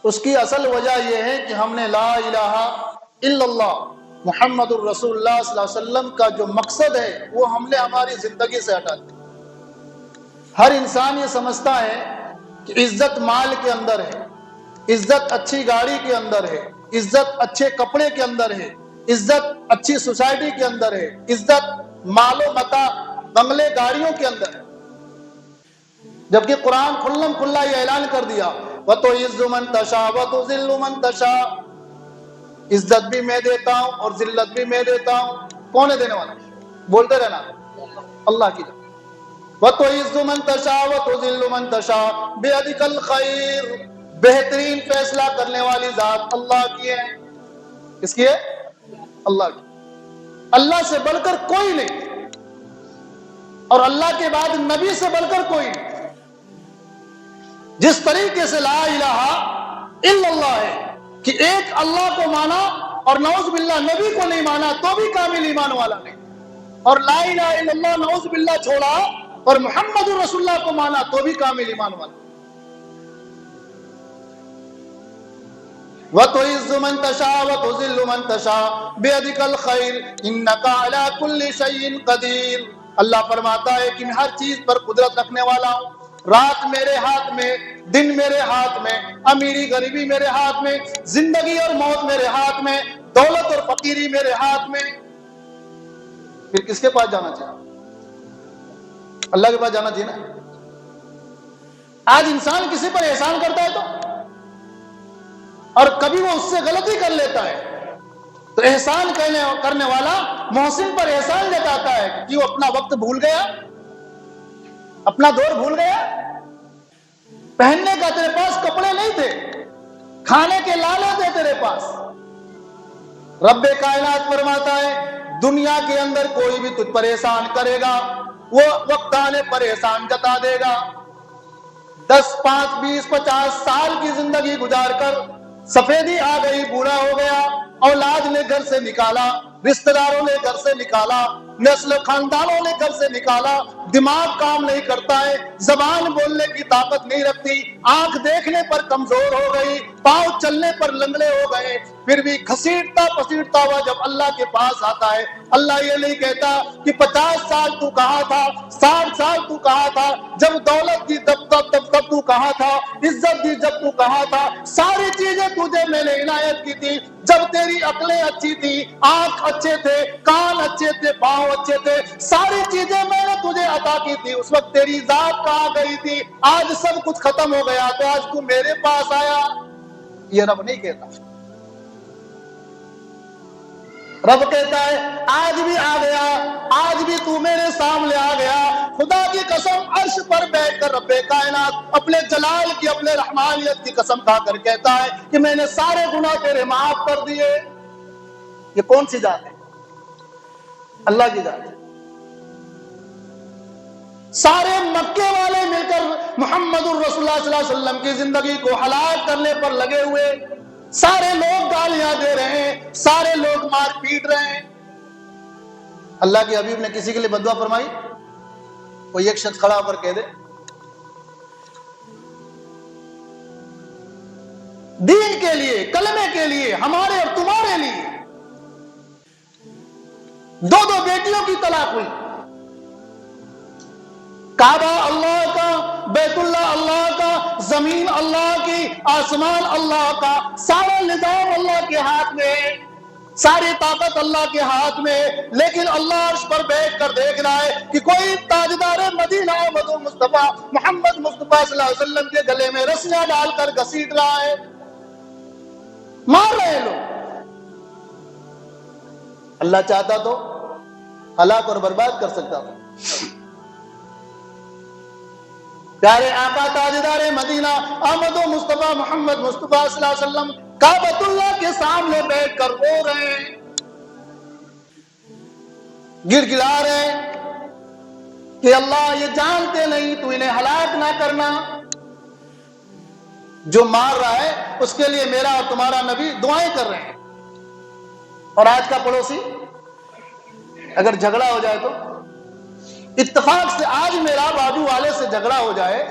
اس کی اصل وجہ یہ ہے کہ ہم نے لا الہ الا اللہ محمد الرسول اللہ صلی اللہ علیہ وسلم کا جو مقصد ہے وہ ہم نے ہماری زندگی سے ہٹا دیا۔ ہر انسان یہ سمجھتا ہے کہ عزت مال کے اندر ہے، عزت اچھی گاڑی کے اندر ہے، عزت اچھے کپڑے کے اندر ہے، عزت اچھی سوسائٹی کے اندر ہے، عزت مال و متاع بنگلے گاڑیوں کے اندر ہے، جبکہ قرآن کھلم کھلا یہ اعلان کر دیا وَتُعِزُّ مَن تَشَاءُ وَتُذِلُّ مَن تَشَاءُ، عزت بھی میں دیتا ہوں اور ذلت بھی میں دیتا ہوں۔ کون ہے دینے والا؟ بولتے رہنا، اللہ کی جانب۔ وَتُعِزُّ مَن تَشَاءُ وَتُذِلُّ مَن تَشَاءُ بِيَدِكَ الْخَيْرُ، بہترین فیصلہ کرنے والی ذات اللہ کی ہے۔ کس کی ہے؟ اللہ کی۔ اللہ سے بڑھ کر کوئی نہیں، اور اللہ کے بعد نبی سے بڑھ کر کوئی نہیں۔ جس طریقے سے لا الہ الا اللہ ہے کہ ایک اللہ کو مانا اور نعوذ باللہ نبی کو نہیں مانا تو بھی کامل ایمان والا نہیں، اور لا الہ الا اللہ نعوذ باللہ چھوڑا اور محمد رسول اللہ کو مانا تو بھی کامل ایمان والا۔ وَتُعِزُّ مَن تَشَاءُ وَتُذِلُّ مَن تَشَاءُ بِيَدِكَ الْخَيْرُ إِنَّكَ عَلَى كُلِّ شَيْءٍ قَدِيرٌ۔ اللہ فرماتا ہے کہ میں ہر چیز پر قدرت رکھنے والا ہوں۔ رات میرے ہاتھ میں، دن میرے ہاتھ میں، امیری غریبی میرے ہاتھ میں، زندگی اور موت میرے ہاتھ میں، دولت اور فقیری میرے ہاتھ میں۔ پھر کس کے پاس جانا چاہیے؟ اللہ کے پاس جانا چاہیے نا۔ آج انسان کسی پر احسان کرتا ہے تو، اور کبھی وہ اس سے غلطی کر لیتا ہے تو احسان کرنے والا محسن پر احسان جتاتا ہے کہ وہ اپنا وقت بھول گیا، اپنا دور بھول گیا، پہننے کا تیرے پاس کپڑے نہیں تھے، کھانے کے لالے تھے تیرے پاس۔ رب کائنات فرماتا ہے دنیا کے اندر کوئی بھی تجھ پر احسان کرے گا وہ وقت آنے پر احسان جتا دے گا۔ 10 5 20 50 سال کی زندگی گزار کر سفیدی آ گئی، بوڑھا ہو گیا، اولاد نے گھر سے نکالا، رشتہ داروں نے گھر سے نکالا، نسل خاندانوں نے گھر سے نکالا، دماغ کام نہیں کرتا ہے، زبان بولنے کی طاقت نہیں رکھتی، آنکھ دیکھنے پر کمزور ہو گئی، پاؤں چلنے پر لنگڑے ہو گئے، پھر بھی گھسیٹتا پسیٹتا ہوا جب اللہ کے پاس آتا ہے، اللہ یہ نہیں کہتا کہ 50 سال تو کہاں تھا، 60 سال تو کہاں تھا، جب دولت دی تب تو کہاں تھا، عزت دی جب تو کہاں تھا، ساری چیزیں تجھے میں نے عنایت کی تھی، جب تیری عقلیں اچھی تھی، آنکھ اچھے تھے، کان اچھے تھے، پاؤں اچھے تھے، ساری چیزیں میں نے تجھے عطا کی تھی، اس وقت تیری ذات کہاں گئی تھی، آج سب کچھ ختم ہو گیا تو آج تو میرے پاس آیا۔ یہ رب نہیں کہتا، رب کہتا ہے آج بھی آ گیا، آج بھی تو میرے سامنے آ گیا۔ خدا کی قسم عرش پر بیٹھ کر رب کائنات اپنے جلال کی، اپنے رحمانیت کی قسم کھا کر کہتا ہے کہ میں نے سارے گناہ تیرے معاف کر دیے۔ یہ کون سی ذات ہے؟ اللہ کی ذات ہے۔ سارے مکے والے مل کر محمد الرسول اللہ صلی اللہ علیہ وسلم کی زندگی کو ہلاک کرنے پر لگے ہوئے، سارے لوگ گالیاں دے رہے ہیں، سارے لوگ مار پیٹ رہے ہیں۔ اللہ کے حبیب نے کسی کے لیے بد دعا فرمائی؟ کوئی ایک شخص کھڑا ہو کر کہہ دے دین کے لیے، کلمے کے لیے، ہمارے اور تمہارے لیے 2 بیٹیوں کی طلاق ہوئی، کعبہ اللہ کا، بیت اللہ اللہ کا، زمین اللہ کی، آسمان اللہ کا، سارا نظام اللہ کے ہاتھ میں، ساری طاقت اللہ کے ہاتھ میں، لیکن اللہ عرش پر بیٹھ کر دیکھ رہا ہے کہ کوئی تاجدار مدینہ مدعو مصطفیٰ محمد مصطفیٰ صلی اللہ علیہ وسلم کے گلے میں رسیاں ڈال کر گھسیٹ رہا ہے، مار رہے ہیں لوگ۔ اللہ چاہتا تو ہلاک اور برباد کر سکتا تھا۔ پیارے آقا تاجدار مدینہ احمد و مصطفیٰ محمد مصطفیٰ صلی اللہ علیہ وسلم کعبۃ اللہ کے سامنے بیٹھ کر رو رہے ہیں، گر گڑا رہے ہیں کہ اللہ یہ جانتے نہیں تو انہیں ہلاک نہ کرنا۔ جو مار رہا ہے اس کے لیے میرا اور تمہارا نبی دعائیں کر رہے ہیں، اور آج کا پڑوسی اگر جھگڑا ہو جائے تو اتفاق سے آج میرا بازو والے سے جھگڑا ہو جائے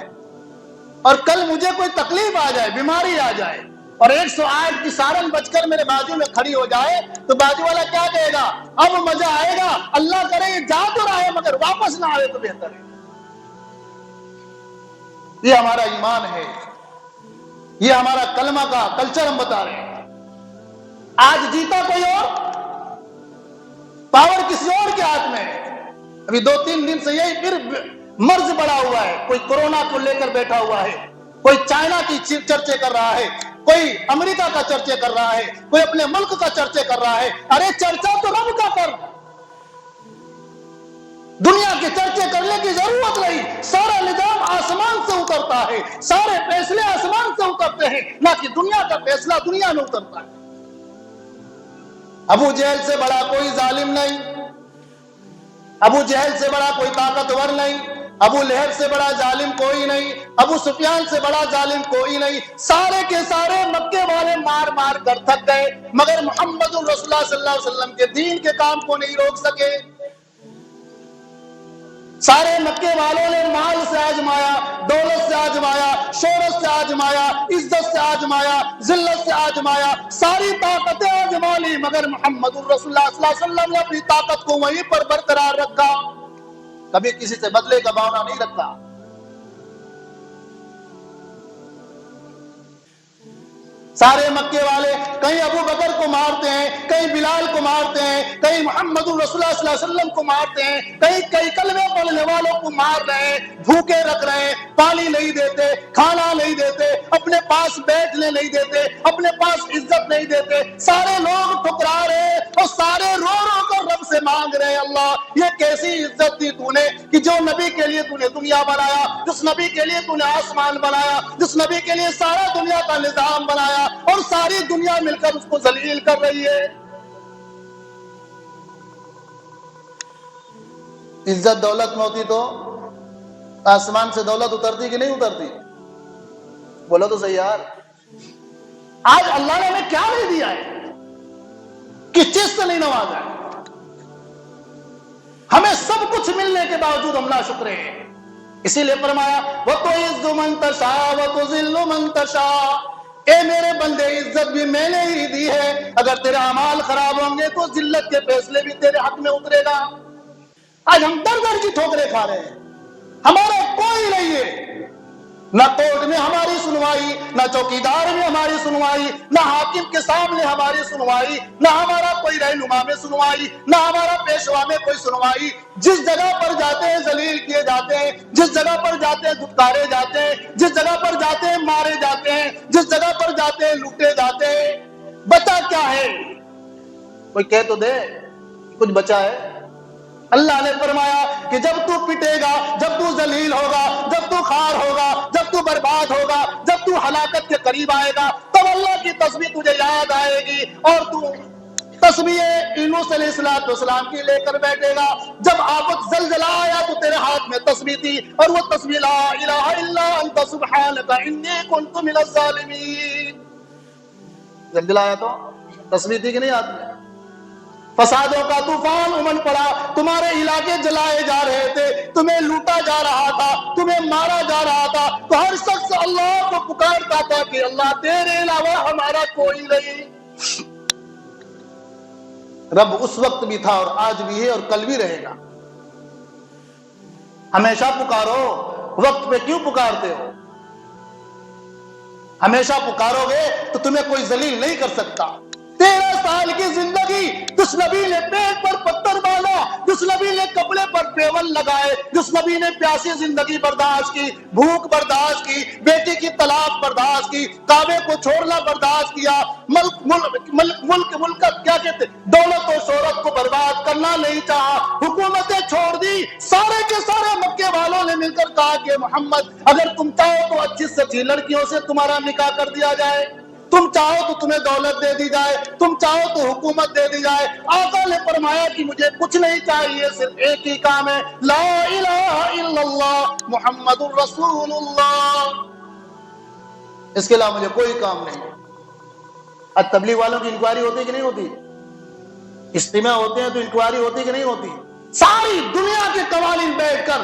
اور کل مجھے کوئی تکلیف آ جائے، بیماری آ جائے، اور 108 کی سارن بج کر میرے بازو میں کھڑی ہو جائے تو بازو والا کیا کہے گا؟ اب مزہ آئے گا، اللہ کرے یہ جا تو رہا ہے مگر واپس نہ آئے تو بہتر ہے۔ یہ ہمارا ایمان ہے، یہ ہمارا کلمہ کا کلچر ہم بتا رہے ہیں۔ آج جیتا کوئی اور، پاور کسی اور کے ہاتھ میں ہے۔ ابھی 2-3 دن سے یہی پھر مرض بڑا ہوا ہے، کوئی کورونا کو لے کر بیٹھا ہوا ہے، کوئی چائنا کی چرچے کر رہا ہے، کوئی امریکہ کا چرچے کر رہا ہے، کوئی اپنے ملک کا چرچے کر رہا ہے۔ ارے چرچا تو رب کا کر، دنیا کے چرچے کرنے کی ضرورت نہیں۔ سارا نظام آسمان سے اترتا ہے، سارے فیصلے آسمان سے اترتے ہیں، نہ کہ دنیا کا فیصلہ دنیا میں اترتا ہے۔ ابو جہل سے بڑا کوئی ظالم نہیں، ابو جہل سے بڑا کوئی طاقتور نہیں، ابو لہب سے بڑا ظالم کوئی نہیں، ابو سفیان سے بڑا ظالم کوئی نہیں۔ سارے کے سارے مکے والے مار مار کر تھک گئے مگر محمد رسول اللہ صلی اللہ علیہ وسلم کے دین کے کام کو نہیں روک سکے۔ سارے مکے والوں نے مال سے آزمایا، دولت سے آزمایا، شہرت سے آزمایا، عزت سے آزمایا، ذلت سے آزمایا، ساری طاقتیں آزما لی مگر محمد الرسول اللہ صلی اللہ علیہ وسلم نے اپنی طاقت کو وہیں پر برقرار رکھا، کبھی کسی سے بدلے کا بہانہ نہیں رکھا۔ سارے مکے والے کہیں ابو بکر کو مارتے ہیں، کہیں بلال کو مارتے ہیں، کہیں محمد رسول اللہ صلی اللہ علیہ وسلم کو مارتے ہیں، کئی کلمے پڑھنے والوں کو مار رہے ہیں، بھوکے رکھ رہے ہیں، پانی نہیں دیتے، کھانا نہیں دیتے، اپنے پاس بیٹھنے نہیں دیتے، اپنے پاس عزت نہیں دیتے، سارے لوگ ٹھکرا رہے ہیں اور سارے رو رو کر رب سے مانگ رہے ہیں، اللہ یہ کیسی عزت دی تو نے کہ جو نبی کے لیے تو نے دنیا بنایا، جس نبی کے لیے تو نے آسمان بنایا، جس نبی کے لیے سارا دنیا کا نظام بنایا اور ساری دنیا مل کر اس کو ذلیل کر رہی ہے۔ عزت دولت میں ہوتی تو آسمان سے دولت اترتی کہ نہیں اترتی؟ بولو تو صحیح یار۔ آج اللہ نے ہمیں کیا نہیں دیا ہے، کس چیز سے نہیں نوازا ہے؟ ہمیں سب کچھ ملنے کے باوجود ہم ناشکرے ہیں۔ اسی لیے فرمایا وَتُعِزُّ مَن تَشَاءُ وَتُذِلُّ مَن تَشَاءُ، اے میرے بندے عزت بھی میں نے ہی دی ہے، اگر تیرے اعمال خراب ہوں گے تو ذلت کے فیصلے بھی تیرے حق میں اترے گا۔ آج ہم در در کی ٹھوکریں کھا رہے ہیں، ہمارا کوئی نہیں ہے، نہ کورٹ میں ہماری سنوائی، نہ چوکیدار میں ہماری سنوائی، نہ حاکم کے سامنے ہماری سنوائی، نہ ہمارا کوئی رہنما میں سنوائی، نہ ہمارا پیشوا میں کوئی سنوائی۔ جس جگہ پر جاتے ہیں ذلیل کیے جاتے ہیں، جس جگہ پر جاتے ہیں دھتکارے جاتے ہیں، جس جگہ پر جاتے ہیں مارے جاتے ہیں، جس جگہ پر جاتے ہیں لوٹے جاتے ہیں۔ بچا کیا ہے؟ کوئی کہہ تو دے کچھ بچا ہے؟ اللہ نے فرمایا کہ جب تو پٹے گا، جب تو ذلیل ہوگا، جب تو خار ہوگا، جب تو برباد ہوگا، جب تو ہلاکت کے قریب آئے گا، تب اللہ کی تسبیح تجھے یاد آئے گی اور تو تسبیح یونس علیہ السلام کی لے کر بیٹھے گا۔ جب آفت زلزلہ آیا تو تیرے ہاتھ میں تسبیح تھی اور وہ تسبیح لا الہ الا انت سبحانک انی کنت من الظالمین۔ زلزلہ آیا تو تسبیح تھی کہ نہیں ہاتھ میں؟ فسادوں کا طوفان امن پڑا، تمہارے علاقے جلائے جا رہے تھے، تمہیں لوٹا جا رہا تھا، تمہیں مارا جا رہا تھا، تو ہر شخص اللہ کو پکارتا تھا کہ اللہ تیرے علاوہ ہمارا کوئی نہیں۔ رب اس وقت بھی تھا اور آج بھی ہے اور کل بھی رہے گا۔ ہمیشہ پکارو، وقت پہ کیوں پکارتے ہو؟ ہمیشہ پکارو گے تو تمہیں کوئی ذلیل نہیں کر سکتا۔ 13 سال کی زندگی جس نبی نے پیٹ پر پتھر باندھا، جس نبی نے کپڑے پر پیول لگائے، جس نبی نے پیاسی زندگی برداشت کی، بھوک برداشت کی، بیٹی کی طلاق برداشت کی، کعبے کو چھوڑنا برداشت کیا، ملک کیا کہتے دولت و شہرت کو برباد کرنا نہیں چاہا، حکومتیں چھوڑ دی، سارے کے سارے مکے والوں نے مل کر کہا کہ محمد اگر تم چاہو تو اچھی سے اچھی لڑکیوں سے تمہارا نکاح کر دیا جائے، تم چاہو تو تمہیں دولت دے دی جائے، تم چاہو تو حکومت دے دی جائے۔ آقا نے فرمایا کہ مجھے کچھ نہیں چاہیے، صرف ایک ہی کام ہے، لا الہ الا اللہ محمد الرسول اللہ، اس کے علاوہ مجھے کوئی کام نہیں۔ آج تبلیغ والوں کی انکوائری ہوتی کہ نہیں ہوتی؟ اجتماع ہوتے ہیں تو انکوائری ہوتی کہ نہیں ہوتی؟ ساری دنیا کے قوانین بیٹھ کر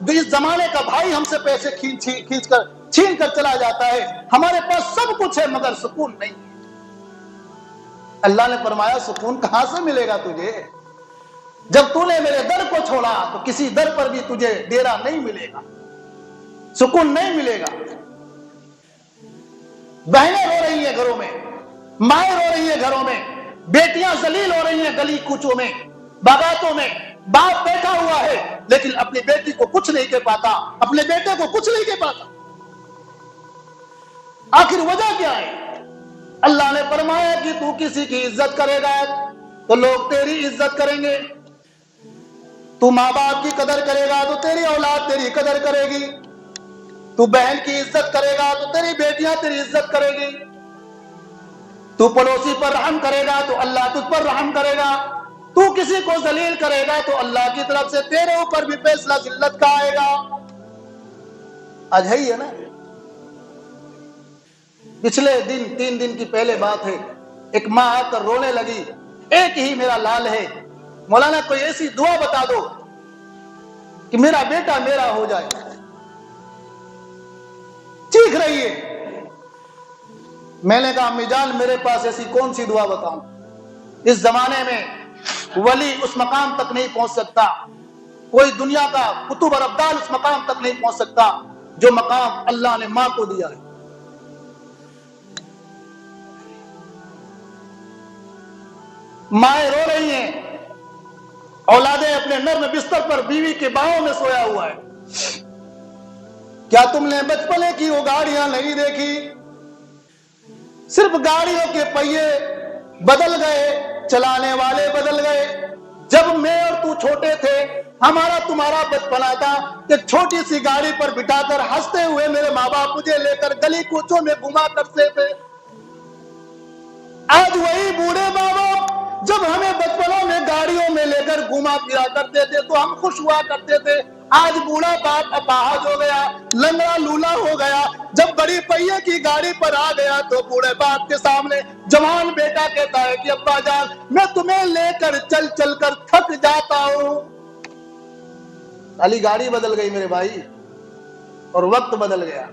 اس زمانے کا بھائی ہم سے پیسے چھین کر چلا جاتا ہے، ہمارے پاس سب کچھ ہے مگر سکون نہیں۔ اللہ نے فرمایا سکون کہاں سے ملے گا تجھے؟ جب تو نے میرے در کو چھوڑا تو کسی در پر بھی تجھے ڈیرا نہیں ملے گا، سکون نہیں ملے گا۔ بہنیں رو رہی ہیں گھروں میں، مائیں رو رہی ہیں گھروں میں، بیٹیاں ذلیل ہو رہی ہیں گلی کوچوں میں، باغاتوں میں، باپ بیٹھا ہوا ہے لیکن اپنی بیٹی کو کچھ نہیں کہہ پاتا، اپنے بیٹے کو کچھ نہیں کہہ پاتا۔ آخر وجہ کیا ہے؟ اللہ نے فرمایا کہ تو کسی کی عزت کرے گا تو لوگ تیری عزت کریں گے، تو ماں باپ کی قدر کرے گا تو تیری اولاد تیری قدر کرے گی، تو بہن کی عزت کرے گا تو تیری بیٹیاں تیری عزت کرے گی، تو پڑوسی پر رحم کرے گا تو اللہ تجھ پر رحم کرے گا، تو کسی کو ذلیل کرے گا تو اللہ کی طرف سے تیرے اوپر بھی فیصلہ ذلت کا آئے گا۔ آج ہے ہی ہے نا، پچھلے دن 3 دن کی پہلے بات ہے، ایک ماں آ کر رونے لگی، ایک ہی میرا لال ہے، مولانا کوئی ایسی دعا بتا دو کہ میرا بیٹا میرا ہو جائے، چیخ رہی ہے۔ میں نے کہا امی جان میرے پاس ایسی کون سی دعا بتاؤں؟ اس زمانے میں ولی اس مقام تک نہیں پہنچ سکتا، کوئی دنیا کا قطب اور ابدال اس مقام تک نہیں پہنچ سکتا جو مقام اللہ نے ماں کو دیا ہے۔ مائیں رو رہی ہیں، اولادیں اپنے نرم بستر پر بیوی کے باہوں میں سویا ہوا ہے۔ کیا تم نے بچپنے کی وہ گاڑیاں نہیں دیکھی؟ صرف گاڑیوں کے پہیے بدل گئے، چلانے والے بدل گئے۔ جب میں اور تو چھوٹے تھے ہمارا تمہارا بچپنا تھا کہ چھوٹی سی گاڑی پر بٹھا کر ہنستے ہوئے میرے ماں باپ مجھے لے کر گلی کوچوں میں گھما کرتے تھے۔ آج وہی بوڑھے ماں باپ جب ہمیں بچپنوں میں گاڑیوں میں لے کر گھما پھرا کرتے تھے تو ہم خوش ہوا کرتے تھے، آج بوڑھا باپ اپاہج ہو گیا، لنگڑا لولا ہو گیا، جب بڑی پہیے کی گاڑی پر آ گیا تو بوڑھے باپ کے سامنے جوان بیٹا کہتا ہے کہ ابا جان میں تمہیں لے کر چل چل کر تھک جاتا ہوں۔ خالی گاڑی بدل گئی میرے بھائی اور وقت بدل گیا۔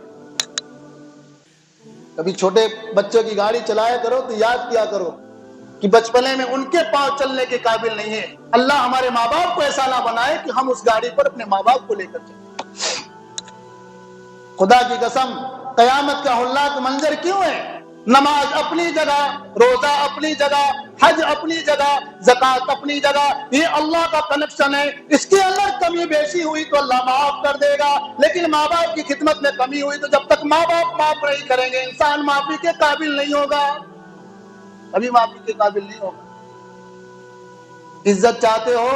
کبھی چھوٹے بچوں کی گاڑی چلایا کرو تو یاد کیا کرو کہ بچپنے میں ان کے پاؤں چلنے کے قابل نہیں ہے۔ اللہ ہمارے ماں باپ کو ایسا نہ بنائے کہ ہم اس گاڑی پر اپنے ماں باپ کو لے کر چلیں۔ خدا کی قسم قیامت کا ہولناک منظر کیوں ہے؟ نماز اپنی جگہ، روزہ اپنی جگہ، حج اپنی جگہ، زکوٰۃ اپنی جگہ، یہ اللہ کا کنیکشن ہے، اس کے اندر کمی بیشی ہوئی تو اللہ معاف کر دے گا، لیکن ماں باپ کی خدمت میں کمی ہوئی تو جب تک ماں باپ معاف نہیں کریں گے انسان معافی کے قابل نہیں ہوگا، ابھی معافی کے قابل نہیں ہوگا۔ عزت چاہتے ہو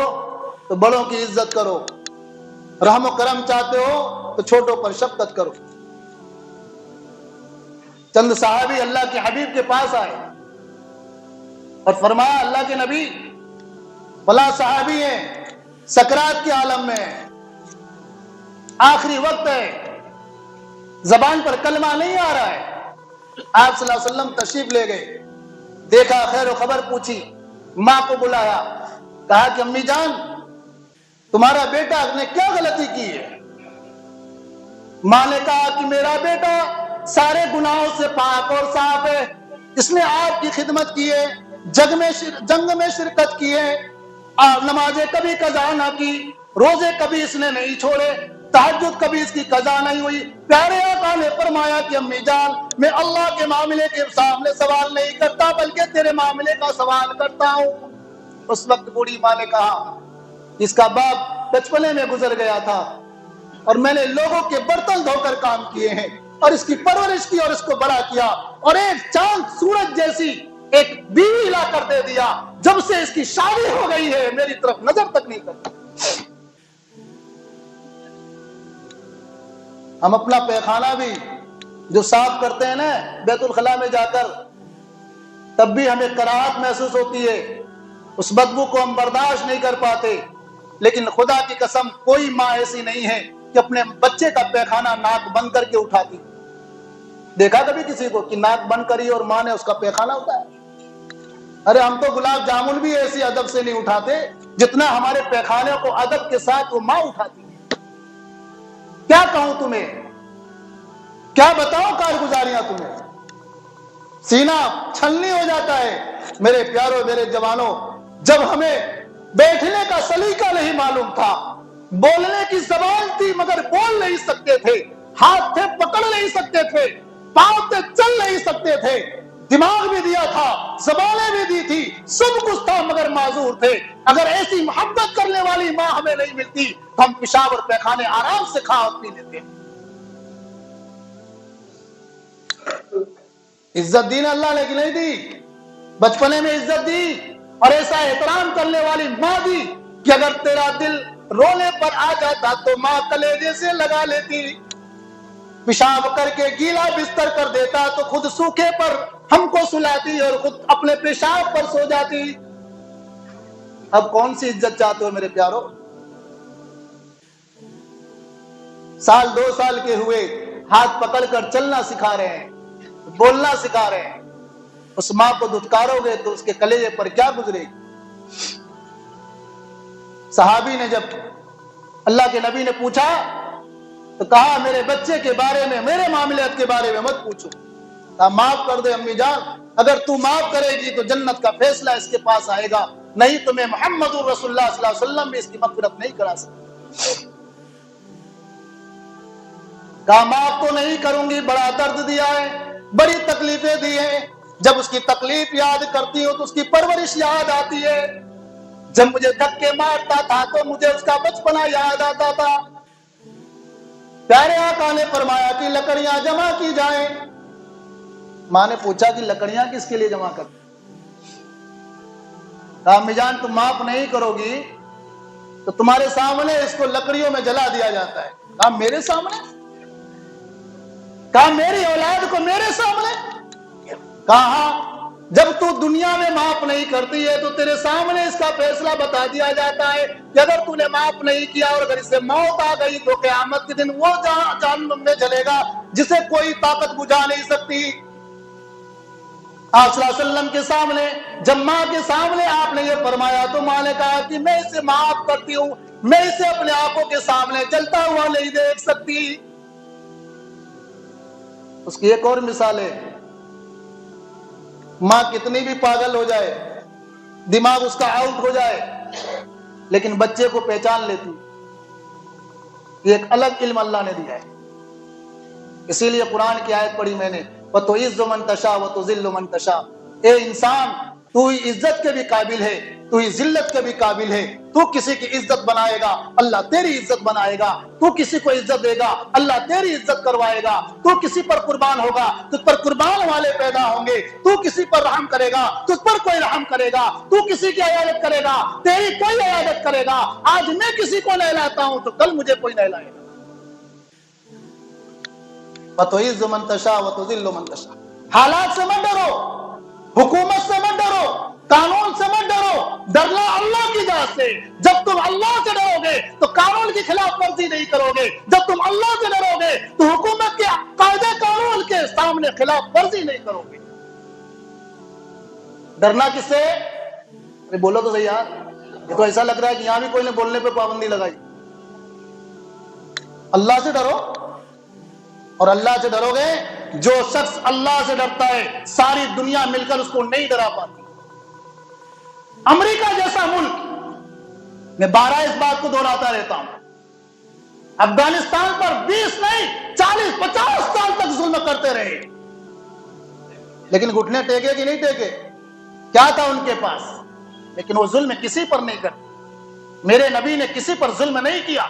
تو بڑوں کی عزت کرو، رحم و کرم چاہتے ہو تو چھوٹوں پر شفقت کرو۔ چند صحابی اللہ کے حبیب کے پاس آئے اور فرمایا اللہ کے نبی فلاں صحابی ہیں سکرات کے عالم میں، آخری وقت ہے، زبان پر کلمہ نہیں آ رہا ہے۔ آپ صلی اللہ علیہ وسلم تشریف لے گئے، دیکھا، خیر و خبر پوچھی، ماں کو بلایا، کہا کہ امی جان تمہارا بیٹا نے کیا غلطی کی ہے؟ ماں نے کہا کہ میرا بیٹا سارے گناہوں سے پاک اور صاف ہے، اس نے آپ کی خدمت کی ہے، جنگ میں شرکت کی ہے، نمازیں کبھی قضا نہ کی، روزے کبھی اس نے نہیں چھوڑے، تہجد کبھی اس کی قضا نہیں ہوئی۔ پیارے آقا نے فرمایا کہ امی جان میں اللہ کے معاملے کے سامنے سوال نہیں کرتا بلکہ تیرے معاملے کا سوال کرتا ہوں۔ اس وقت بوڑھی ماں نے کہا اس کا باپ بچپنے میں گزر گیا تھا اور میں نے لوگوں کے برتن دھو کر کام کیے ہیں اور اس کی پرورش کی اور اس کو بڑا کیا اور ایک چاند سورج جیسی ایک بیوی لا کر دے دیا، جب سے اس کی شادی ہو گئی ہے میری طرف نظر تک نہیں کرتا۔ ہم اپنا پیخانہ بھی جو صاف کرتے ہیں نا بیت الخلاء میں جا کر، تب بھی ہمیں کراہت محسوس ہوتی ہے، اس بدبو کو ہم برداشت نہیں کر پاتے، لیکن خدا کی قسم کوئی ماں ایسی نہیں ہے کہ اپنے بچے کا پیخانہ ناک بند کر کے اٹھاتی۔ دیکھا کبھی کسی کو کہ ناک بند کری اور ماں نے اس کا پیخانہ اٹھایا؟ ارے ہم تو گلاب جامن بھی ایسی ادب سے نہیں اٹھاتے جتنا ہمارے پیخانے کو ادب کے ساتھ وہ ماں اٹھاتی ہے۔ کیا کہوں تمہیں، کیا بتاؤں کارگزاریاں تمہیں، سینہ چھلنی ہو جاتا ہے۔ میرے پیاروں، میرے جوانوں، جب ہمیں بیٹھنے کا سلیقہ نہیں معلوم تھا، بولنے کی زبان تھی مگر بول نہیں سکتے تھے، ہاتھ تھے پکڑ نہیں سکتے تھے، پاؤں تھے چل نہیں سکتے تھے، دماغ بھی دیا تھا، زبانیں بھی دی تھی، سب کچھ تھا مگر معذور تھے۔ اگر ایسی محبت کرنے والی ماں ہمیں نہیں ملتی تو ہم پیشاب اور پیخانے آرام سے کھا اور پی لیتے۔ عزت دی نا اللہ نے کہ نہیں دی؟ بچپنے میں عزت دی اور ایسا احترام کرنے والی ماں دی کہ اگر تیرا دل رونے پر آ جاتا تو ماں کلیجے سے لگا لیتی، پیشاب کر کے گیلا بستر کر دیتا تو خود سوکھے پر ہم کو سلاتی اور خود اپنے پیشاب پر سو جاتی۔ اب کون سی عزت چاہتے ہو میرے پیارو؟ سال 2 سال کے ہوئے، ہاتھ پکڑ کر چلنا سکھا رہے ہیں، بولنا سکھا رہے ہیں، اس ماں کو دھتکارو گے تو اس کے کلیجے پر کیا گزرے گی؟ صحابی نے جب اللہ کے نبی نے پوچھا تو کہا میرے بچے کے بارے میں، میرے معاملات کے بارے میں مت پوچھو، کہا معاف کر دے امی جان، اگر تو معاف کرے گی تو جنت کا فیصلہ اس کے پاس آئے گا، نہیں تو میں محمد رسول اللہ صلی اللہ علیہ وسلم بھی اس کی مغفرت نہیں کرا سکتا۔ کہا معاف تو نہیں کروں گی، بڑا درد دیا ہے، بڑی تکلیفیں دی ہیں، جب اس کی تکلیف یاد کرتی ہوں تو اس کی پرورش یاد آتی ہے، جب مجھے دھکے مارتا تھا تو مجھے اس کا بچپنا یاد آتا تھا۔ پیارے آقا نے فرمایا کہ لکڑیاں جمع کی جائیں۔ ماں نے پوچھا کہ لکڑیاں کس کے لیے جمع کرتے؟ کہا امی جان تم معاف نہیں کرو گی تو تمہارے سامنے اس کو لکڑیوں میں جلا دیا جاتا ہے۔ کہا میرے سامنے؟ کہا میری اولاد کو میرے سامنے؟ کہا ہاں، جب تو دنیا میں معاف نہیں کرتی ہے تو تیرے سامنے اس کا فیصلہ بتا دیا جاتا ہے کہ اگر تو نے معاف نہیں کیا اور اگر اس سے موت آ گئی تو قیامت کے دن وہ جہنم میں جلے گا جسے کوئی طاقت بجھا نہیں سکتی۔ آپ صلی اللہ علیہ وسلم کے سامنے جب ماں کے سامنے آپ نے یہ فرمایا تو ماں نے کہا کہ میں اسے معاف کرتی ہوں، میں اسے اپنے آنکھوں کے سامنے جلتا ہوا نہیں دیکھ سکتی۔ اس کی ایک اور مثال ہے، ماں کتنی بھی پاگل ہو جائے، دماغ اس کا آؤٹ ہو جائے، لیکن بچے کو پہچان لیتی، یہ ایک الگ علم اللہ نے دیا ہے۔ اسی لیے قرآن کی آیت پڑھی میں نے، وَتُعِزُّ مَن تَشَاءُ وَتُذِلُّ مَن تَشَاءُ، اے انسان تو ہی عزت کے بھی قابل ہے، تو ہی ذلت کے بھی قابل ہے، تو کسی کی عزت بنائے گا اللہ تیری عزت بنائے گا، تو کسی کو عزت دے گا اللہ تیری عزت کروائے گا، تو کسی پر قربان ہوگا تجھ پر قربان والے پیدا ہوں گے، تو کسی پر رحم کرے گا تجھ پر کوئی رحم کرے گا، تو کسی کی عیادت کرے گا تیری کوئی عیادت کرے گا۔ آج میں کسی کو نہلاتا ہوں تو کل مجھے کوئی نہلائے گا۔ وَتُعِزُّ مَن تَشَاءُ وَتُذِلُّ مَن تَشَاءُ، حالات سے مت ڈرو، حکومت سے مت ڈرو، قانون سے مت ڈرو، ڈرنا اللہ کی ذات سے۔ جب تم اللہ سے ڈرو گے تو قانون کی خلاف ورزی نہیں کرو گے، جب تم اللہ سے ڈرو گے تو حکومت کے قاعدے قانون کے سامنے خلاف ورزی نہیں کرو گے۔ ڈرنا کس سے؟ ارے بولو تو صحیح یار، یہ تو ایسا لگ رہا ہے کہ یہاں بھی کوئی نے بولنے پہ پابندی لگائی۔ اللہ سے ڈرو، اور اللہ سے ڈرو گے، جو شخص اللہ سے ڈرتا ہے ساری دنیا مل کر اس کو نہیں ڈرا پاتی۔ امریکہ جیسا ملک، میں بارہ اس بات کو دہراتا رہتا ہوں، افغانستان پر 20 نہیں 40-50 سال تک ظلم کرتے رہے، لیکن گھٹنے ٹیکے کہ نہیں ٹیکے؟ کیا تھا ان کے پاس؟ لیکن وہ ظلم کسی پر نہیں کرتے۔ میرے نبی نے کسی پر ظلم نہیں کیا۔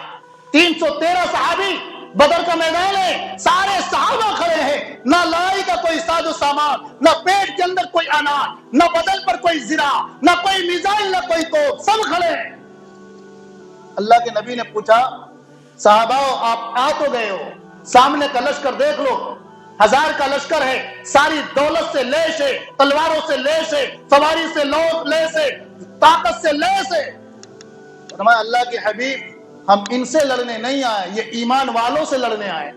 313 صحابی، بدر کا میدان ہے، سارے صحابہ کھڑے ہیں، نہ لڑائی کا کوئی ساز و سامان، نہ پیٹ کے اندر کوئی اناج، نہ بدن پر کوئی زرہ، نہ کوئی میزائل، نہ کوئی توپ، سب کھڑے ہیں۔ اللہ کے نبی نے پوچھا صحابہ آپ آ تو گئے ہو، سامنے کا لشکر دیکھ لو، 1000 کا لشکر ہے، ساری دولت سے لیس ہے، تلواروں سے لیس ہے، سواری سے لیس ہے، طاقت سے لیس ہے۔ فرمایا اللہ کے حبیب ہم ان سے لڑنے نہیں آئے، یہ ایمان والوں سے لڑنے آئے،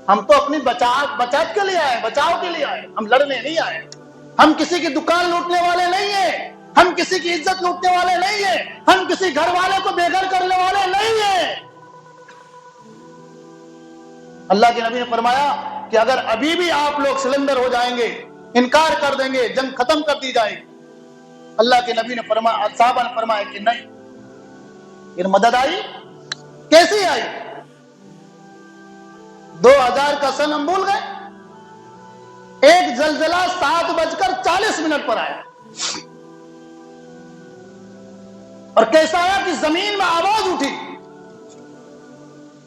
ہم تو اپنی بچات کے لیے آئے، بچاؤ کے لیے آئے، ہم لڑنے نہیں آئے۔ ہم کسی کی دکان لوٹنے والے نہیں ہیں، ہم کسی کی عزت لوٹنے والے نہیں ہیں، ہم کسی گھر والے کو بے گھر کرنے والے نہیں ہیں۔ اللہ کے نبی نے فرمایا کہ اگر ابھی بھی آپ لوگ سلنڈر ہو جائیں گے، انکار کر دیں گے، جنگ ختم کر دی جائے گی، اللہ کے نبی نے فرمایا، صحابہ نے فرمایا کہ نہیں، پھر مدد آئی، کیسی آئی؟ 2000 کا سن ہم بھول گئے، ایک زلزلہ 7:40 پر آیا، اور کیسا آیا کہ زمین میں آواز اٹھی،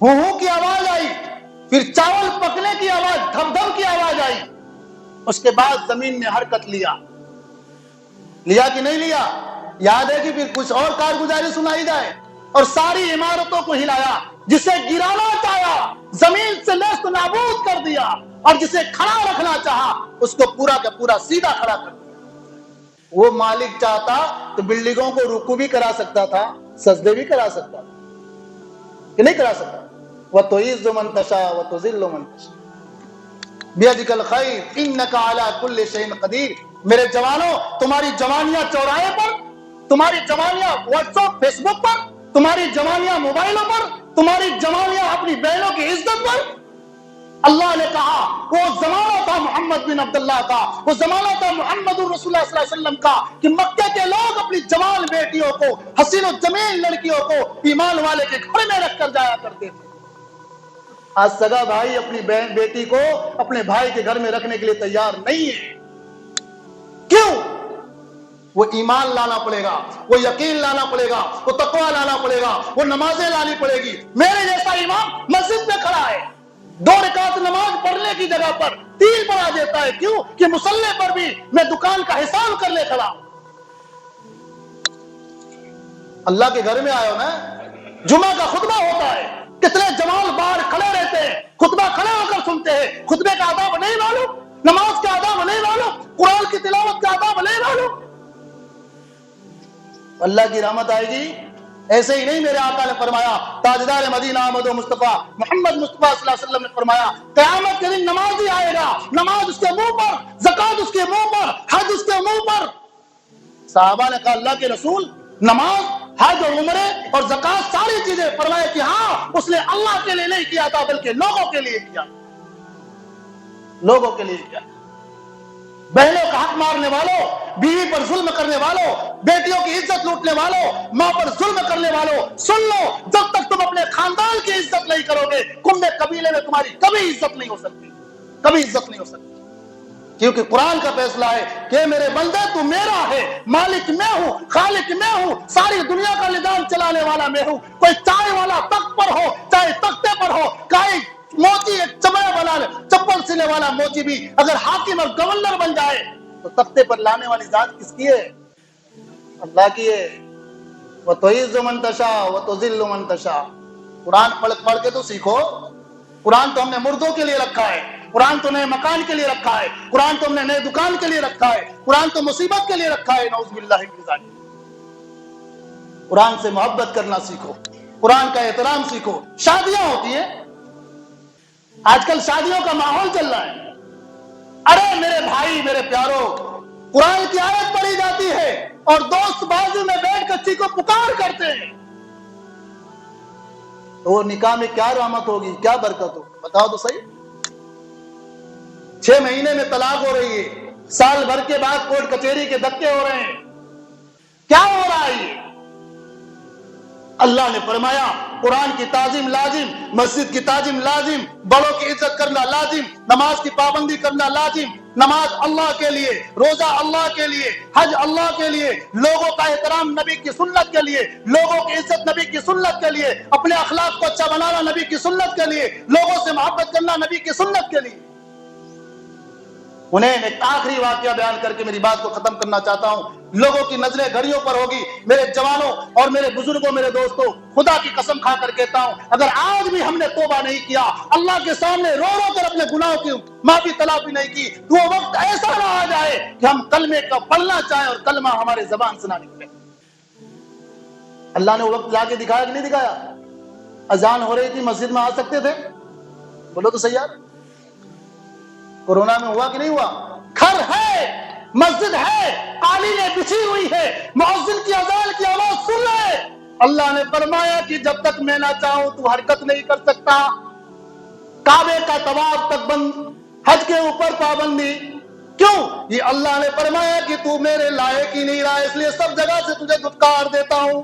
ہوں کی آواز آئی، پھر چاول پکنے کی آواز، دھم دھم کی آواز آئی، اس کے بعد زمین نے حرکت لیا کہ نہیں لیا؟ یاد ہے کہ پھر کچھ اور کارگزاری سنائی جائے، اور ساری عمارتوں کو ہلایا، جسے گرانا چاہا زمین سے نیست نابود کر دیا، اور جسے کھڑا رکھنا چاہا اس کو پورا کا پورا سیدھا کھڑا کر دیا۔ وہ مالک چاہتا تو بلڈنگوں کو رکوع بھی کرا سکتا تھا، سجدے بھی کرا سکتا تھا، کہ نہیں کرا سکتا؟ وَتُعِزُّ مَن تَشَاءُ وَتُذِلُّ مَن تَشَاءُ بِيَدِكَ الْخَيْرُ إِنَّكَ عَلَى كُلِّ شَيْءٍ قَدِيرٌ۔ میرے جوانوں، تمہاری جوانیاں چوراہے پر، تمہاری جوانیاں واٹس ایپ فیس بک پر، تمہاری جوانیاں موبائلوں پر، تمہاری جوانیاں اپنی بہنوں کی عزت پر، اللہ نے کہا وہ زمانہ تھا محمد بن عبداللہ کا، وہ زمانہ تھا محمد رسول اللہ صلی اللہ علیہ وسلم کا، کہ مکہ کے لوگ اپنی جوان بیٹیوں کو، حسین و جمیل لڑکیوں کو ایمان والے کے گھر میں رکھ کر جایا کرتے تھے۔ آج سگا بھائی اپنی بہن بیٹی کو اپنے بھائی کے گھر میں رکھنے کے لیے تیار نہیں ہے۔ کیوں؟ وہ ایمان لانا پڑے گا، وہ یقین لانا پڑے گا، وہ تقوی لانا پڑے گا، وہ نمازیں لانی پڑے گی۔ میرے جیسا امام مسجد میں کھڑا ہے، 2 رکعت نماز پڑھنے کی جگہ پر 3 پڑھا دیتا ہے، کیوں؟ کہ مصلی پر بھی میں دکان کا حساب کر لے کھڑا ہوں۔ اللہ کے گھر میں آئے ہو نا، جمعہ کا خطبہ ہوتا ہے، کتنے جوان باہر کھڑے رہتے ہیں، خطبہ کھڑے ہو کر سنتے ہیں، خطبے کا آداب نہیں معلوم، نماز کا آداب نہیں معلوم، قرآن کی تلاوت کا آداب نہیں معلوم۔ اللہ کی رحمت آئے گی؟ ایسے ہی نہیں، میرے آقا نے فرمایا، تاجدار مدینہ احمد و مصطفیٰ محمد مصطفیٰ صلی اللہ علیہ وسلم نے فرمایا، قیامت کے دن نماز ہی آئے گا، نماز اس کے منہ پر، زکات اس کے منہ پر، حج اس کے منہ پر۔ صحابہ نے کہا اللہ کے رسول، نماز، حج اور عمرے اور زکات ساری چیزیں؟ فرمایا کہ ہاں، اس نے اللہ کے لیے نہیں کیا تھا بلکہ لوگوں کے لیے کیا، لوگوں کے لیے کیا۔ بہنوں کا حق مارنے والوں، بیوی پر ظلم کرنے والوں، بیٹیوں کی عزت لوٹنے والوں، ماں پر ظلم کرنے والوں، سن لو، جب تک تم اپنے خاندان کی عزت نہیں کرو گے، کمبے قبیلے میں تمہاری کبھی عزت نہیں ہو سکتی، کبھی عزت نہیں ہو سکتی۔ کیونکہ قرآن کا فیصلہ ہے کہ میرے بندے تو میرا ہے، مالک میں ہوں، خالق میں ہوں، ساری دنیا کا نظام چلانے والا میں ہوں۔ کوئی چائے والا تخت پر ہو، چاہے تختے پر ہو، کوئی موچی ایک چمڑا بنا لے، چپل سینے والا موچی بھی اگر حاکم اور گورنر بن جائے تو تختے پر لانے والی ذات کس کی ہے؟ اللہ کی ہے۔ وَتُعِزُّ مَن تَشَاءُ وَتُذِلُّ مَن تَشَاءُ۔ قرآن پڑھ کے تو سیکھو۔ قرآن تو ہم نے مردوں کے لیے رکھا ہے، قرآن تو نئے مکان کے لیے رکھا ہے، قرآن تو ہم نے نئے دکان کے لیے رکھا ہے، قرآن تو مصیبت کے لیے رکھا ہے، نعوذ باللہ من ذالک۔ قرآن سے محبت کرنا سیکھو، قرآن کا احترام سیکھو۔ شادیاں ہوتی ہیں، آج کل شادیوں کا ماحول چل رہا ہے، ارے میرے بھائی، میرے پیاروں، قرآن کی آیت پڑھی جاتی ہے اور دوست بازو میں بیٹھ کر چیخو پکار کرتے ہیں، تو وہ نکاح میں کیا رحمت ہوگی، کیا برکت ہوگی؟ بتاؤ تو صحیح۔ 6 مہینے میں طلاق ہو رہی ہے، سال بھر کے بعد کورٹ کچہری کے دھکے ہو رہے ہیں، کیا ہو رہا ہے یہ؟ اللہ نے فرمایا قرآن کی تعظیم لازم، مسجد کی تعظیم لازم، بڑوں کی عزت کرنا لازم، نماز کی پابندی کرنا لازم۔ نماز اللہ کے لیے، روزہ اللہ کے لیے، حج اللہ کے لیے، لوگوں کا احترام نبی کی سنت کے لیے، لوگوں کی عزت نبی کی سنت کے لیے، اپنے اخلاق کو اچھا بنانا نبی کی سنت کے لیے، لوگوں سے محبت کرنا نبی کی سنت کے لیے۔ انہیں ایک آخری واقعہ بیان کر کے میری بات کو ختم کرنا چاہتا ہوں۔ لوگوں کی نظریں گھڑیوں پر ہوگی، میرے جوانوں اور میرے بزرگوں، میرے دوستوں، خدا کی قسم کھا کر کہتا ہوں، اگر آج بھی ہم نے توبہ نہیں کیا، اللہ کے سامنے رو رو کر اپنے گناہوں کی معافی تلافی نہیں کی، تو وہ وقت ایسا نہ آ جائے کہ ہم کلمے کا پڑھنا چاہیں اور کلمہ ہمارے زبان سے نہ نکلے۔ اللہ نے وہ وقت لا کے دکھایا کہ نہیں دکھایا؟ اذان ہو رہی تھی، مسجد میں آ سکتے تھے؟ بولو تو صحیح یار۔ کورونا میں ہوا کہ نہیں ہوا؟ گھر ہے، مسجد ہے، قالینیں بچھی ہوئی ہے، مؤذن کی اذان کی آواز سن رہے۔ اللہ نے فرمایا کہ جب تک میں نہ چاہوں تو حرکت نہیں کر سکتا۔ کعبے کا طواف تک بند، حج کے اوپر پابندی. کیوں؟ یہ اللہ نے فرمایا کہ تو میرے لائق ہی نہیں رہا، اس لیے سب جگہ سے تجھے دھتکار دیتا ہوں.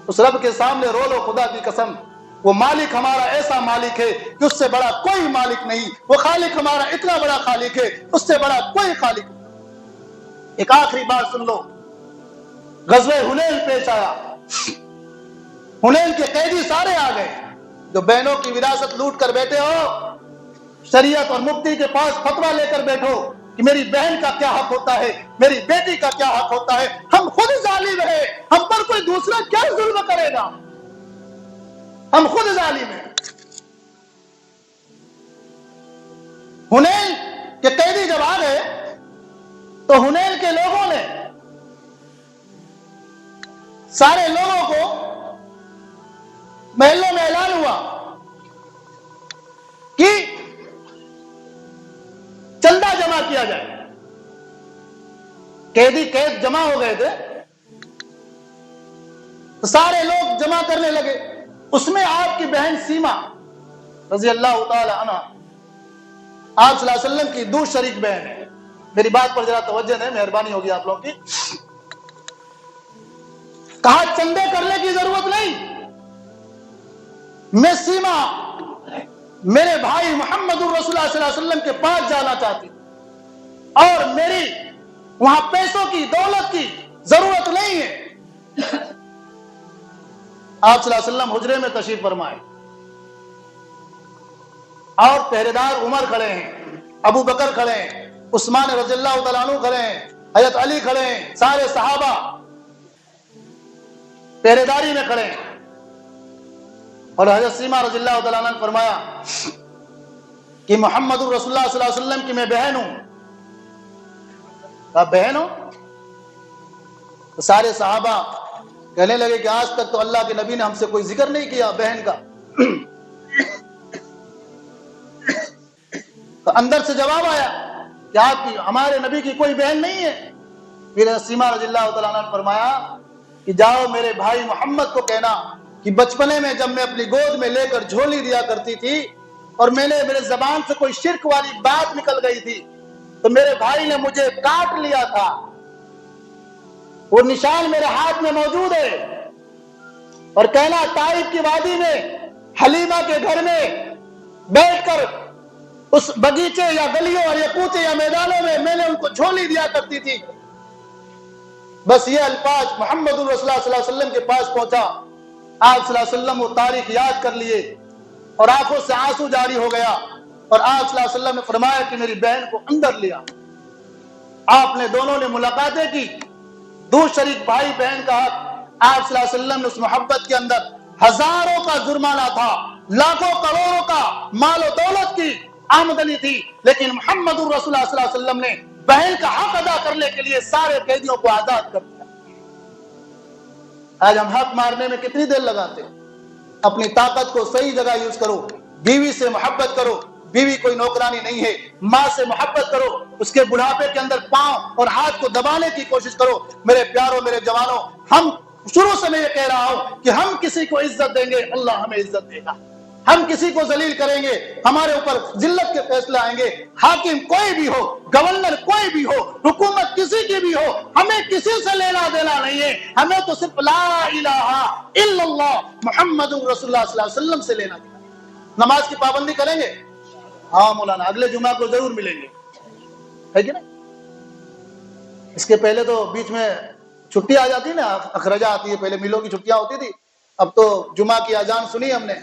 اس رب کے سامنے رو لو خدا کی قسم، وہ مالک ہمارا ایسا مالک ہے کہ اس سے بڑا کوئی مالک نہیں. وہ خالق ہمارا اتنا بڑا خالق ہے، اس سے بڑا کوئی خالق نہیں. ایک آخری بات سن لو، غزوہ حنین پیش آیا. حنین کے قیدی سارے آ گئے. جو بہنوں کی وراثت لوٹ کر بیٹھے ہو، شریعت اور مفتی کے پاس فتویٰ لے کر بیٹھو کہ میری بہن کا کیا حق ہوتا ہے، میری بیٹی کا کیا حق ہوتا ہے. ہم خود ظالم ہیں، ہم پر کوئی دوسرا کیا ظلم کرے گا؟ ہم خود ظالم ہیں. حنین کے قیدی جب آ گئے تو حنین کے لوگوں نے سارے لوگوں کو محلوں میں اعلان ہوا کہ چندہ جمع کیا جائے. قید جمع ہو گئے تھے تو سارے لوگ جمع کرنے لگے. اس میں آپ کی بہن سیما رضی اللہ تعالی عنہ آپ صلی اللہ علیہ وسلم کی دو شریک بہن ہے. میری بات پر ذرا توجہ دیں، مہربانی ہوگی آپ لوگوں کی. کہا چندے کرنے کی ضرورت نہیں، میں سیما میرے بھائی محمد الرسول اللہ صلی اللہ علیہ وسلم کے پاس جانا چاہتی اور میری وہاں پیسوں کی دولت کی ضرورت نہیں ہے. آپ صلی اللہ علیہ وسلم حجرے میں تشریف فرمائے اور پہرے دار عمر کھڑے ہیں، ابو بکر کھڑے ہیں، عثمان رضی اللہ تعالیٰ عنہ کھڑے ہیں، حضرت علی کھڑے ہیں، سارے صحابہ پہرے داری میں کھڑے ہیں. اور حضرت سیما رضی اللہ تعالیٰ عنہ نے فرمایا کہ محمد الرسول اللہ صلی اللہ علیہ وسلم کی میں بہن ہوں. کہا بہن ہو؟ تو سارے صحابہ کہنے لگے کہ آج تک تو اللہ کے نبی نے ہم سے کوئی ذکر نہیں کیا بہن کا. تو اندر سے جواب آیا کہ آپ کی ہمارے نبی کی کوئی بہن نہیں ہے. پھر سیما رضی اللہ تعالیٰ عنہ نے فرمایا کہ جاؤ میرے بھائی محمد کو کہنا کہ بچپنے میں جب میں اپنی گود میں لے کر جھولی دیا کرتی تھی اور میرے زبان سے کوئی شرک والی بات نکل گئی تھی تو میرے بھائی نے مجھے کاٹ لیا تھا. وہ نشان میرے ہاتھ میں موجود ہے. اور کہنا طائف کی وادی میں حلیمہ کے گھر میں بیٹھ کر اس بگیچے یا گلیوں اور یا کوچے یا میدانوں میں میں نے ان کو جھولی دیا کرتی تھی. بس یہ الفاظ محمد الرسول اللہ صلی اللہ علیہ وسلم کے پاس پہنچا. آپ صلی اللہ علیہ وسلم وہ تاریخ یاد کر لیے اور آنکھوں سے آنسو جاری ہو گیا. اور آپ صلی اللہ علیہ وسلم نے فرمایا کہ میری بہن کو اندر لیا. آپ نے دونوں نے ملاقاتیں کی. دو شریک بھائی بہن کا حق آپ صلی اللہ علیہ وسلم نے اس محبت کے اندر ہزاروں کا جرمانہ تھا، لاکھوں کروڑوں کا مال و دولت کی آمدنی تھی، لیکن محمد الرسول اللہ صلی اللہ علیہ وسلم نے بہن کا حق ادا کرنے کے لیے سارے قیدیوں کو آزاد کر دیا. آج ہم حق مارنے میں کتنی دیر لگاتے ہیں؟ اپنی طاقت کو صحیح جگہ یوز کرو. بیوی سے محبت کرو، بیوی کوئی نوکرانی نہیں ہے. ماں سے محبت کرو، اس کے بڑھاپے کے اندر پاؤں اور ہاتھ کو دبانے کی کوشش کرو. میرے پیاروں، میرے جوانوں، ہم شروع سے میں یہ کہہ رہا ہوں کہ ہم کسی کو عزت دیں گے اللہ ہمیں عزت دے گا. ہم کسی کو ذلیل کریں گے ہمارے اوپر ذلت کے فیصلے آئیں گے. حاکم کوئی بھی ہو، گورنر کوئی بھی ہو، حکومت کسی کی بھی ہو، ہمیں کسی سے لینا دینا نہیں ہے. ہمیں تو صرف لا الہ الا اللہ محمد رسول اللہ صلی اللہ علیہ وسلم سے لینا دینا. نماز کی پابندی کریں گے؟ ہاں مولانا اگلے جمعہ کو ضرور ملیں گے، ہے کہ نہیں؟ اس کے پہلے تو بیچ میں چھٹی آ جاتی نا، اخراجہ آتی ہے. پہلے میلوں کی چھٹیاں ہوتی تھی، اب تو جمعہ کی اذان سنی ہم نے.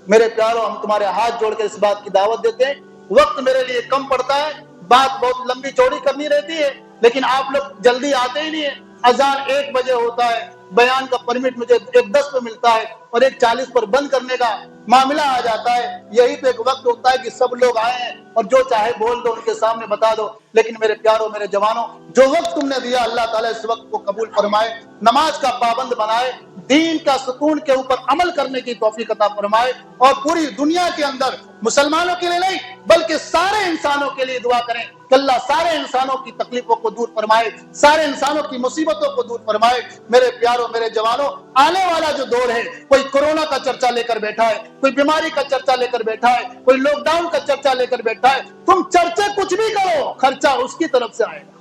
میرے پیاروں، ہم تمہارے ہاتھ جوڑ کر اس بات کی دعوت دیتے ہیں. وقت میرے لیے کم پڑتا ہے، بات بہت لمبی چوڑی کرنی رہتی ہے، لیکن آپ لوگ جلدی آتے ہی نہیں ہیں. اذان 1 بجے ہوتا ہے، بیان کا پرمٹ مجھے 1:10 پہ ملتا ہے اور 1:40 پر بند کرنے کا معاملہ آ جاتا ہے. یہی تو ایک وقت ہوتا ہے کہ سب لوگ آئے ہیں اور جو چاہے بول دو، ان کے سامنے بتا دو. لیکن میرے پیاروں میرے جوانوں، جو وقت تم نے دیا اللہ تعالیٰ اس وقت کو قبول فرمائے، نماز کا پابند بنائے، دین کا ستون کے اوپر عمل کرنے کی توفیق عطا فرمائے، اور پوری دنیا کے اندر مسلمانوں کے لیے نہیں بلکہ سارے انسانوں کے لیے دعا کریں کہ اللہ سارے انسانوں کی تکلیفوں کو دور فرمائے، سارے انسانوں کی مصیبتوں کو دور فرمائے۔ میرے پیاروں میرے جوانوں، آنے والا جو دور ہے، کوئی کورونا کا چرچا لے کر بیٹھا ہے، کوئی بیماری کا چرچا لے کر بیٹھا ہے، کوئی لاک ڈاؤن کا چرچا لے کر بیٹھا ہے، تم چرچے کچھ بھی کرو، خرچہ اس کی طرف سے آئے گا۔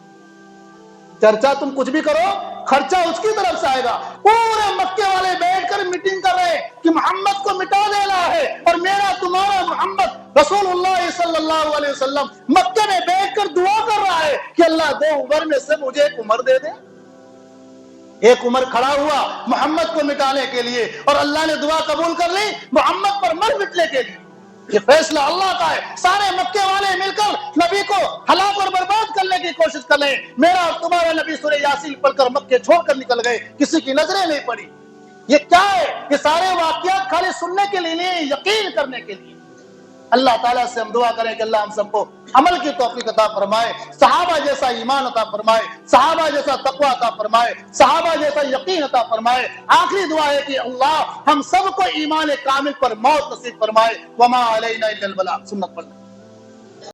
چرچا تم کچھ بھی کرو، خرچہ اس کی طرف سے آئے گا۔ پورے مکے والے بیٹھ کر میٹنگ کر رہے کہ محمد کو مٹا دینا ہے، اور میرا تمہارا محمد رسول اللہ صلی اللہ علیہ وسلم مکے میں بیٹھ کر دعا کر رہا ہے کہ اللہ 2 عمر میں سے مجھے ایک عمر دے دے۔ ایک عمر کھڑا ہوا محمد کو مٹانے کے لیے، اور اللہ نے دعا قبول کر لی محمد پر مر مٹنے کے لیے۔ یہ فیصلہ اللہ کا ہے۔ سارے مکے والے مل کر نبی کو ہلاک اور برباد کرنے کی کوشش کر رہے ہیں۔ میرا اور تمہارا نبی سورہ یاسین پڑھ کر مکے چھوڑ کر نکل گئے، کسی کی نظریں نہیں پڑی۔ یہ کیا ہے؟ یہ سارے واقعات خالی سننے کے لیے نہیں، یقین کرنے کے لیے۔ اللہ تعالیٰ سے ہم دعا کریں کہ اللہ ہم سب کو عمل کی توفیق عطا فرمائے، صحابہ جیسا ایمان عطا فرمائے، صحابہ جیسا تقوی عطا فرمائے، صحابہ جیسا یقین عطا فرمائے۔ آخری دعا ہے کہ اللہ ہم سب کو ایمان کامل پر موت نصیب فرمائے۔ وما علینا الا البلاغ۔ سنت پڑھ